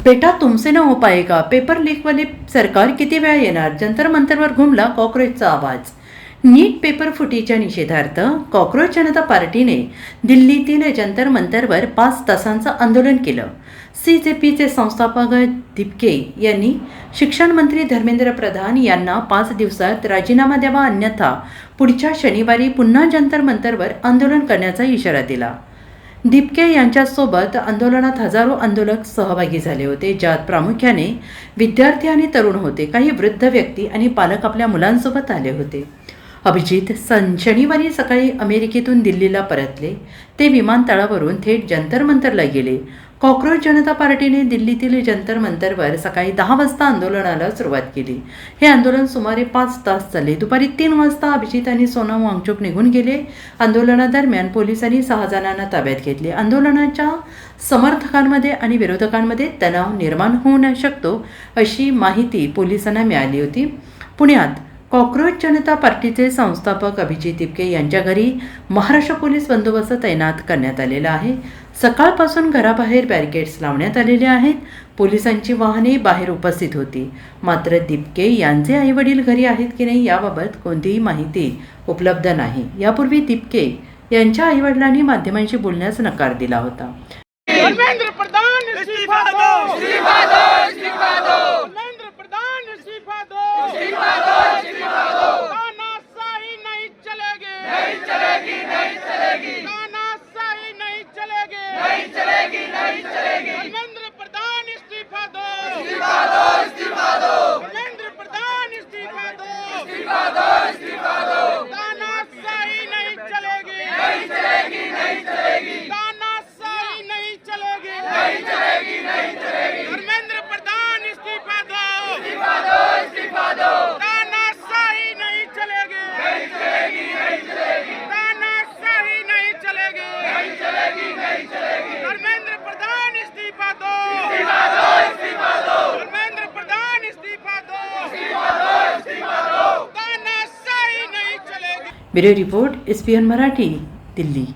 बेटा तुमसे न हो पाएगा, पेपर लीकवाले सरकार किती वेळा येणार? जंतर मंतरवर घुमला कॉक्रोचचा आवाज. नीट पेपर फुटीच्या निषेधार्थ कॉक्रोच जनता पार्टीने दिल्लीतील जंतर मंतरवर 5 तासांचं आंदोलन केलं. CJPचे संस्थापक दिपके यांनी शिक्षण मंत्री धर्मेंद्र प्रधान यांना 5 दिवसात राजीनामा द्यावा, अन्यथा पुढच्या शनिवारी पुन्हा जंतर मंतरवर आंदोलन करण्याचा इशारा दिला. दिपके यांच्यासोबत आंदोलनात हजारो आंदोलक सहभागी झाले होते, ज्यात प्रामुख्याने विद्यार्थी आणि तरुण होते. काही वृद्ध व्यक्ती आणि पालक आपल्या मुलांसोबत आले होते. अभिजित शनिवारी सकाळी अमेरिकेतून दिल्लीला परतले. ते विमानतळावरून थेट जंतर मंतरला गेले. कॉक्रोच जनता पार्टीने दिल्लीतील जंतर मंतरवर सकाळी 10 वाजता आंदोलनाला सुरुवात केली. हे आंदोलन सुमारे 5 तास चालले. दुपारी 3 वाजता अभिजित आणि सोनम वांगचुक निघून गेले. आंदोलनादरम्यान पोलिसांनी 6 जणांना ताब्यात घेतले. आंदोलनाच्या समर्थकांमध्ये आणि विरोधकांमध्ये तणाव निर्माण होऊ शकतो अशी माहिती पोलिसांना मिळाली होती. पुण्यात कॉक्रोच जनता पार्टीचे संस्थापक अभिजित दिपके यांच्या घरी महाराष्ट्र पोलीस बंदोबस्त तैनात करण्यात आलेला आहे. सकाळपासून घराबाहेर बॅरिकेड्स लावण्यात आलेले आहेत. पोलिसांची वाहने बाहेर उपस्थित होती. मात्र दिपके यांचे आईवडील घरी आहेत की नाही याबाबत कोणतीही माहिती उपलब्ध नाही. यापूर्वी दिपके यांच्या आईवडिलांनी माध्यमांशी बोलण्यास नकार दिला होता. धर्मेंद्र प्रधान इस्तीफा दो, इस्तीफा दो, इस्तीफा दो। धर्मेंद्र प्रधान इस्तीफा दो, इस्तीफा दो, इस्तीफा दो। तानाशाही नहीं चलेगी, नहीं चलेगी, नहीं चलेगी। तानाशाही नहीं चलेगी, नहीं चलेगी, नहीं चलेगी। धर्मेंद्र प्रधान इस्तीफा दो, इस्तीफा दो, इस्तीफा दो। धर्मेंद्र प्रधान इस्तीफा दो, इस्तीफा दो, इस्तीफा दो। तानाशाही नहीं चलेगी, नहीं चलेगी, नहीं चलेगी। नहीं चलेगी, नहीं चलेगी। धर्मेंद्र प्रधान इस्तीफा दो, इस्तीफा दो, इस्तीफा दो। तानाशाही नहीं चलेगी, नहीं चलेगी, नहीं चलेगी। तानाशाही नहीं चलेगी, नहीं चलेगी, नहीं चलेगी। धर्मेंद्र प्रधान इस्तीफा दो, इस्तीफा दो, इस्तीफा दो। धर्मेंद्र प्रधान इस्तीफा दो, इस्तीफा दो, इस्तीफा दो। तानाशाही नहीं चलेगी। Bureau report, SPN Marathi, Delhi.